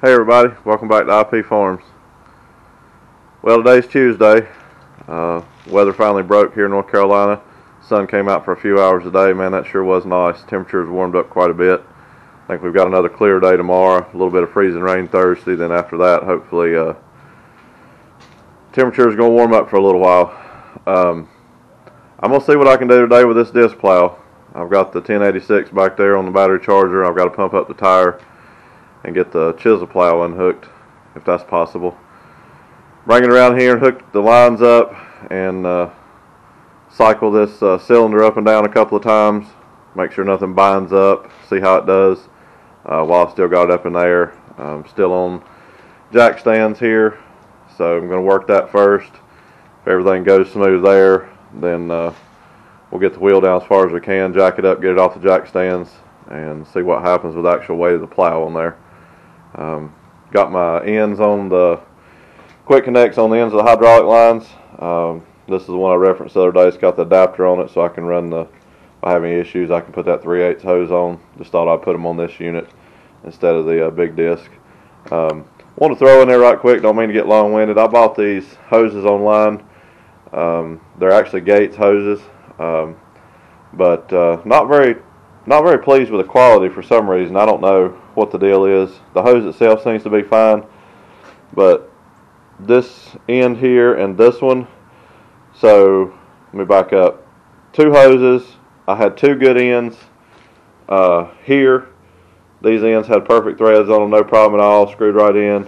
Hey everybody, welcome back to IP Farms. Well, today's Tuesday. Weather finally broke here in North Carolina. Sun came out for a few hours today. Man, that sure was nice. Temperatures warmed up quite a bit. I think we've got another clear day tomorrow. A little bit of freezing rain Thursday. Then after that, hopefully, temperatures going to warm up for a little while. I'm going to see what I can do today with this disc plow. I've got the 1086 back there on the battery charger. I've got to pump up the tire and get the chisel plow unhooked, if that's possible. Bring it around here and hook the lines up and cycle this cylinder up and down a couple of times. Make sure nothing binds up, see how it does while I still got it up in the air. I'm still on jack stands here, so I'm going to work that first. If everything goes smooth there, then we'll get the wheel down as far as we can, jack it up, get it off the jack stands, and see what happens with the actual weight of the plow on there. Got my ends on the quick connects on the ends of the hydraulic lines. This is the one I referenced the other day. It's got the adapter on it, so I can run the, if I have any issues, I can put that 3/8 hose on. Just thought I'd put them on this unit instead of the big disc. Want to throw in there right quick, don't mean to get long-winded. I bought these hoses online. They're actually Gates hoses, but not very pleased with the quality for some reason. I don't know what the deal is. The hose itself seems to be fine, but this end here and this one, so let me back up. Two hoses, I had two good ends here. These ends had perfect threads on them, no problem at all, screwed right in.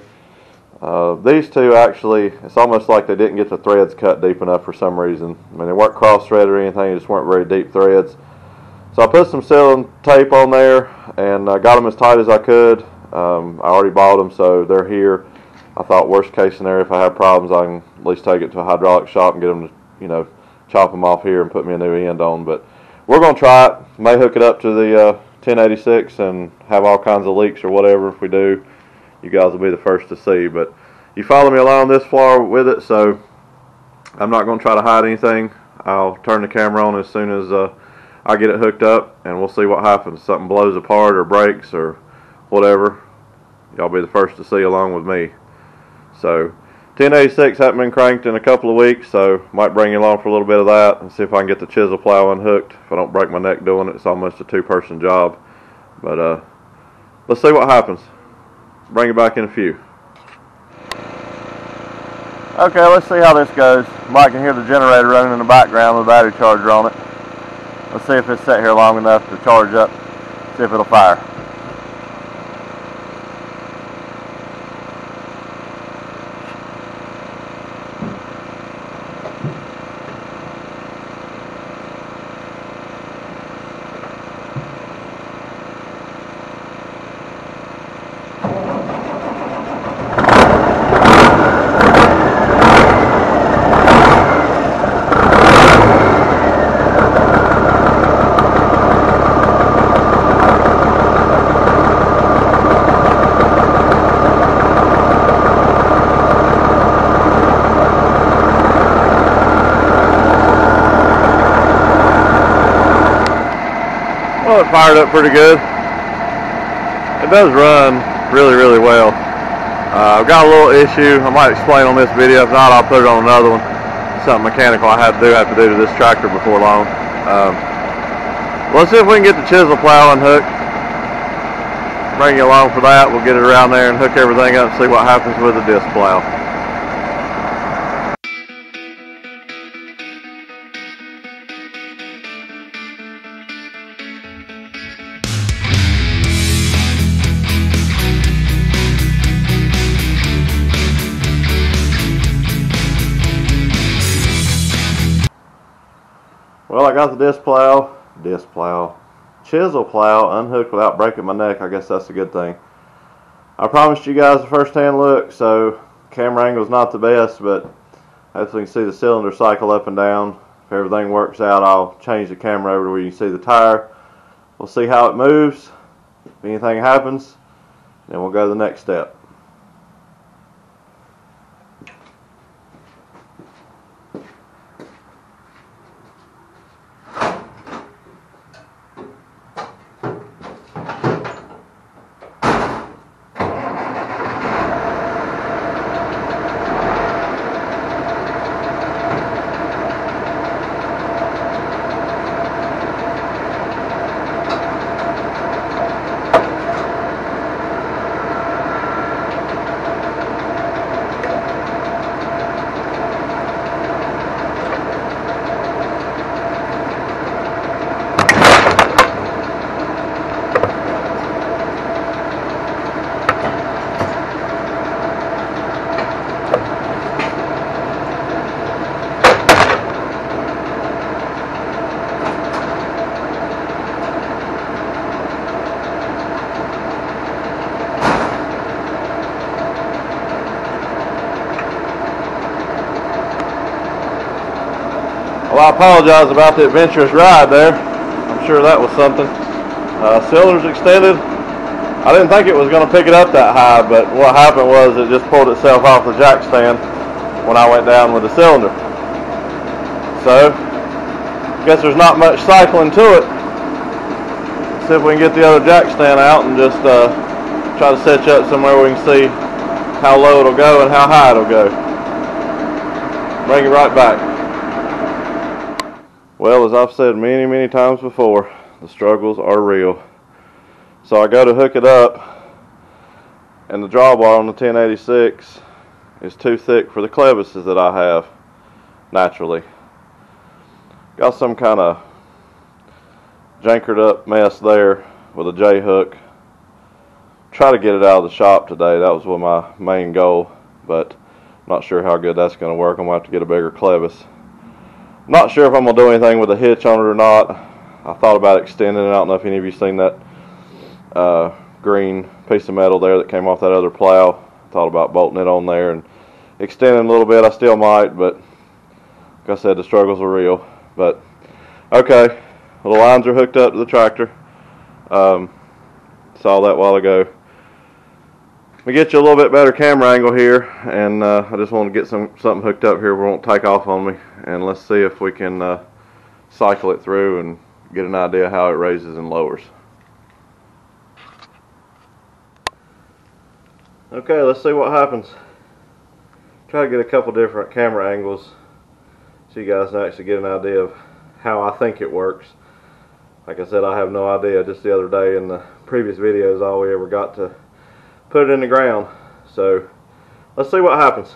These two actually, it's almost like they didn't get the threads cut deep enough for some reason. I mean, they weren't cross-threaded or anything, they just weren't very deep threads. So I put some sealing tape on there and got them as tight as I could. I already bought them, so they're here. I thought worst case scenario, if I have problems, I can at least take it to a hydraulic shop and get them to, you know, chop them off here and put me a new end on. But we're going to try it. May hook it up to the 1086 and have all kinds of leaks or whatever. If we do, you guys will be the first to see. But you follow me along this far with it, so I'm not going to try to hide anything. I'll turn the camera on as soon as I get it hooked up, and we'll see what happens. Something blows apart or breaks or whatever, y'all be the first to see along with me. So 1086 hasn't been cranked in a couple of weeks, so might bring you along for a little bit of that and see if I can get the chisel plow unhooked. If I don't break my neck doing it, it's almost a two-person job. But let's see what happens. Bring it back in a few. Okay, let's see how this goes. Mike can hear the generator running in the background with a battery charger on it. Let's see if it's set here long enough to charge up, see if it'll fire. Well, it fired up pretty good. It does run really well. I've got a little issue I might explain on this video. If not, I'll put it on another one. Something mechanical I have to do to this tractor before long. Let's see if we can get the chisel plow unhooked. Bring you along for that. We'll get it around there and hook everything up and see what happens with the disc plow. Well, I got the chisel plow unhooked without breaking my neck. I guess that's a good thing. I promised you guys a first-hand look, so camera angle is not the best, but hopefully you can see the cylinder cycle up and down. If everything works out, I'll change the camera over to where you can see the tire. We'll see how it moves. If anything happens, then we'll go to the next step. Well, I apologize about the adventurous ride there. I'm sure that was something. Cylinder's extended. I didn't think it was going to pick it up that high, but what happened was it just pulled itself off the jack stand when I went down with the cylinder. So, I guess there's not much cycling to it. See if we can get the other jack stand out and just try to set you up somewhere where we can see how low it'll go and how high it'll go. Bring it right back. Well, as I've said many times before, the struggles are real. So I go to hook it up, and the drawbar on the 1086 is too thick for the clevises that I have naturally. Got some kind of jankered up mess there with a J-hook. Try to get it out of the shop today. That was my main goal, but I'm not sure how good that's going to work. I'm going to have to get a bigger clevis. Not sure if I'm going to do anything with a hitch on it or not. I thought about extending it. I don't know if any of you seen that green piece of metal there that came off that other plow. Thought about bolting it on there and extending a little bit. I still might, but like I said, the struggles are real. But okay, the lines are hooked up to the tractor. Saw that a while ago. We get you a little bit better camera angle here, and I just want to get something hooked up here where it won't take off on me, and let's see if we can cycle it through and get an idea how it raises and lowers. Okay, let's see what happens. Try to get a couple different camera angles so you guys can actually get an idea of how I think it works. Like I said, I have no idea. Just the other day in the previous videos, all we ever got to put it in the ground. So let's see what happens.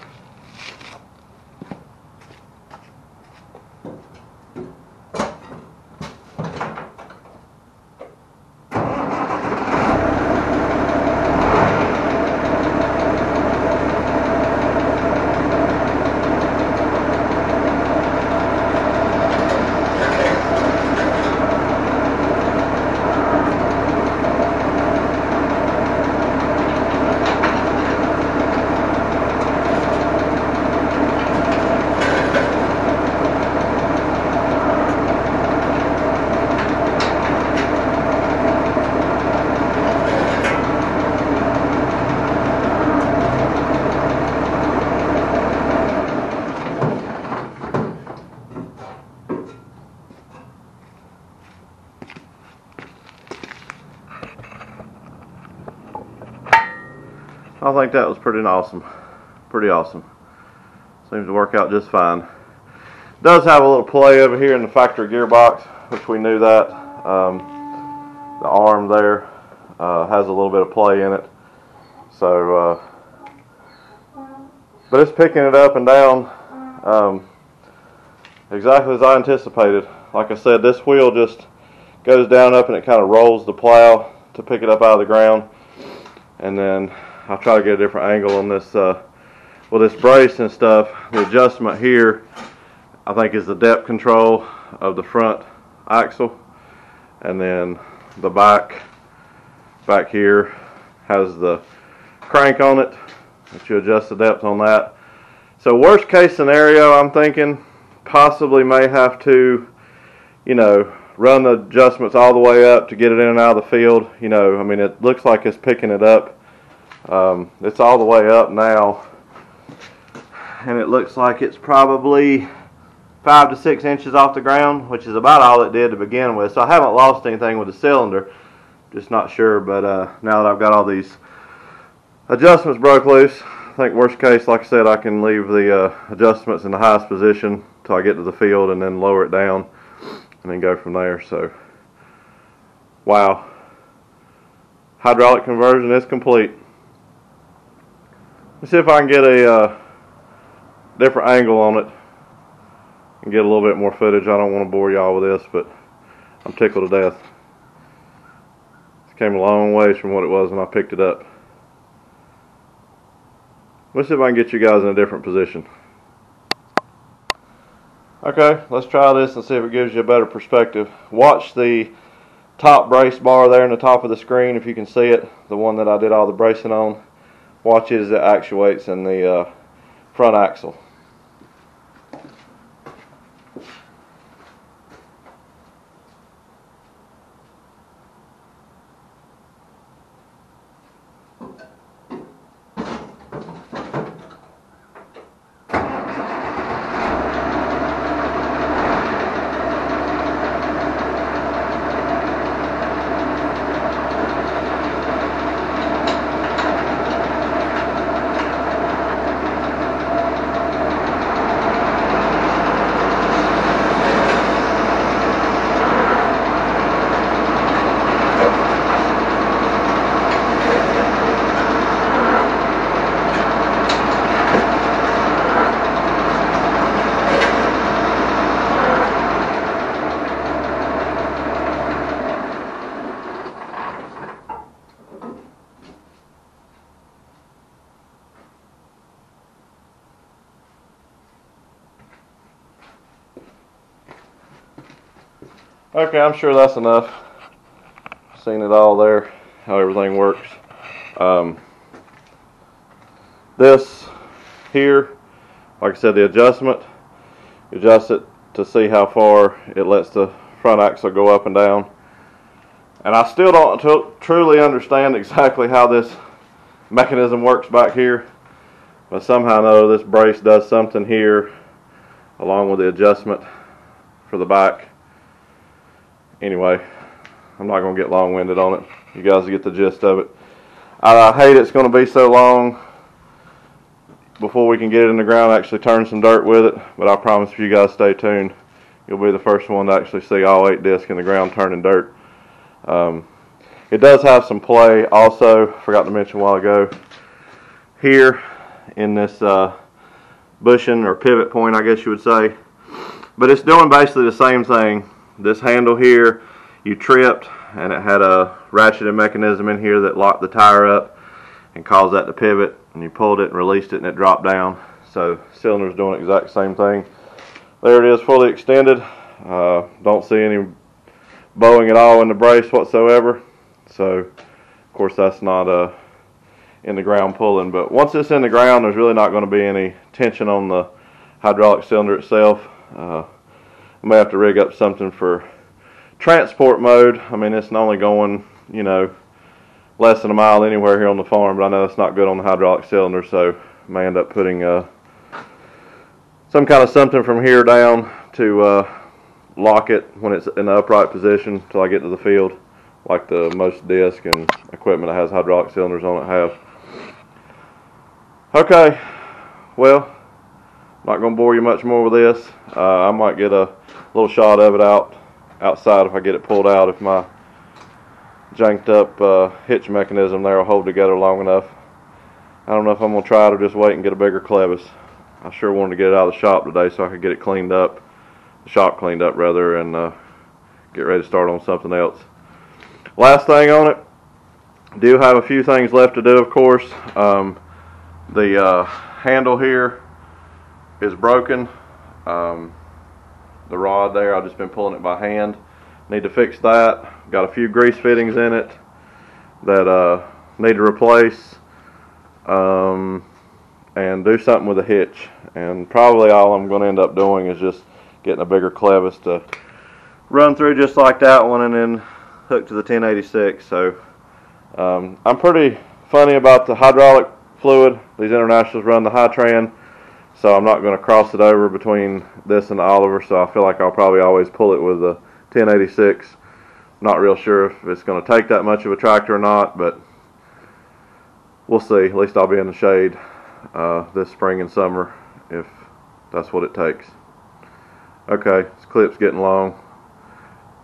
I think that was pretty awesome. Seems to work out just fine. Does have a little play over here in the factory gearbox, which we knew that. The arm there has a little bit of play in it. So, but it's picking it up and down exactly as I anticipated. Like I said, this wheel just goes down up and it kind of rolls the plow to pick it up out of the ground, and then I'll try to get a different angle on this with this brace and stuff. The adjustment here, I think, is the depth control of the front axle, and then the back here has the crank on it that you adjust the depth on that. So worst case scenario, I'm thinking possibly may have to, you know, run the adjustments all the way up to get it in and out of the field. You know, I mean, it looks like it's picking it up. It's all the way up now, and it looks like it's probably 5 to 6 inches off the ground, which is about all it did to begin with. So I haven't lost anything with the cylinder, just not sure. But now that I've got all these adjustments broke loose, I think worst case, like I said, I can leave the adjustments in the highest position till I get to the field and then lower it down and then go from there. So wow, hydraulic conversion is complete. Let's see if I can get a different angle on it and get a little bit more footage. I don't want to bore y'all with this, but I'm tickled to death. It came a long ways from what it was when I picked it up. Let's see if I can get you guys in a different position. Okay, let's try this and see if it gives you a better perspective. Watch the top brace bar there in the top of the screen, if you can see it, the one that I did all the bracing on. Watch it as it actuates in the front axle. Okay, I'm sure that's enough. Seen it all there, how everything works. This here, like I said, the adjustment, you adjust it to see how far it lets the front axle go up and down. And I still don't truly understand exactly how this mechanism works back here, but somehow I know this brace does something here along with the adjustment for the back. Anyway, I'm not going to get long-winded on it. You guys get the gist of it. I hate it's going to be so long before we can get it in the ground, actually turn some dirt with it, but I promise if you guys stay tuned, you'll be the first one to actually see all 8 discs in the ground turning dirt. It does have some play also, forgot to mention a while ago, here in this bushing or pivot point, I guess you would say. But it's doing basically the same thing. This handle here, you tripped, and it had a ratcheting mechanism in here that locked the tire up and caused that to pivot, and you pulled it and released it and it dropped down. So cylinder's doing the exact same thing. There it is, fully extended. Don't see any bowing at all in the brace whatsoever. So of course that's not in the ground pulling, but once it's in the ground there's really not going to be any tension on the hydraulic cylinder itself. I may have to rig up something for transport mode. I mean, it's only going, you know, less than a mile anywhere here on the farm, but I know it's not good on the hydraulic cylinder, so I may end up putting some kind of something from here down to lock it when it's in the upright position until I get to the field, like the most disc and equipment that has hydraulic cylinders on it have. Okay, well, I'm not going to bore you much more with this. I might get a little shot of it outside if I get it pulled out, if my janked up hitch mechanism there will hold together long enough. I don't know if I'm going to try it or just wait and get a bigger clevis. I sure wanted to get it out of the shop today so I could get it cleaned up, the shop cleaned up rather, and get ready to start on something else. Last thing on it, do have a few things left to do, of course. The handle here is broken. The rod there, I've just been pulling it by hand. Need to fix that. Got a few grease fittings in it that need to replace, and do something with the hitch. And probably all I'm going to end up doing is just getting a bigger clevis to run through just like that one and then hook to the 1086. So I'm pretty funny about the hydraulic fluid. These Internationals run the Hi-Tran, so I'm not going to cross it over between this and the Oliver, so I feel like I'll probably always pull it with the 1086. Not real sure if it's going to take that much of a tractor or not, but we'll see. At least I'll be in the shade this spring and summer if that's what it takes. Okay, this clip's getting long.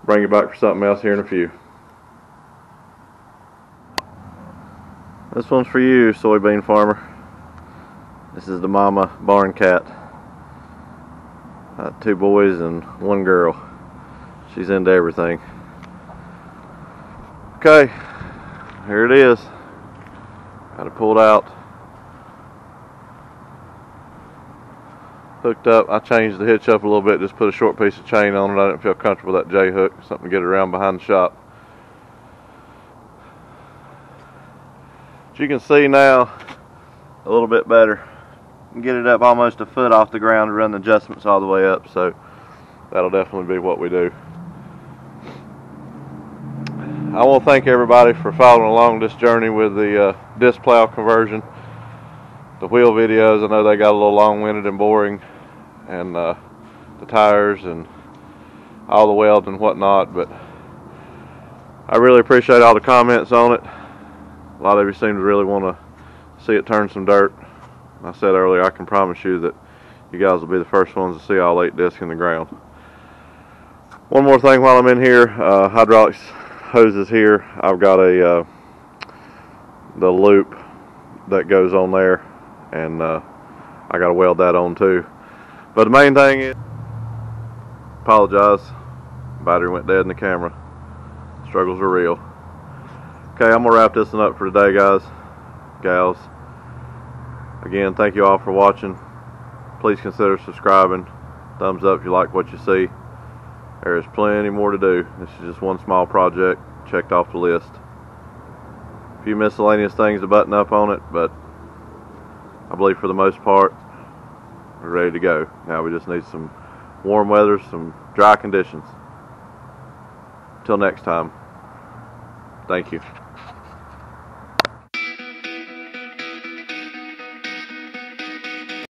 Bring you back for something else here in a few. This one's for you, soybean farmer. This is the mama barn cat. 2 boys and 1 girl. She's into everything. Okay, here it is. Got it pulled out. Hooked up. I changed the hitch up a little bit, just put a short piece of chain on it. I didn't feel comfortable with that J-hook. Something to get it around behind the shop. As you can see now, a little bit better. Get it up almost a foot off the ground to run the adjustments all the way up, so that'll definitely be what we do. I want to thank everybody for following along this journey with the disc plow conversion. The wheel videos, I know they got a little long-winded and boring, and the tires and all the welds and whatnot, but I really appreciate all the comments on it. A lot of you seem to really want to see it turn some dirt. I said earlier, I can promise you that you guys will be the first ones to see all 8 discs in the ground. One more thing while I'm in here, hydraulics hoses here. I've got the loop that goes on there, and I got to weld that on too. But the main thing is, apologize, battery went dead in the camera. Struggles are real. Okay, I'm gonna wrap this one up for today, guys, gals. Again, thank you all for watching. Please consider subscribing. Thumbs up if you like what you see. There is plenty more to do. This is just one small project checked off the list. A few miscellaneous things to button up on it, but I believe for the most part we're ready to go. Now we just need some warm weather, some dry conditions. Until next time, thank you.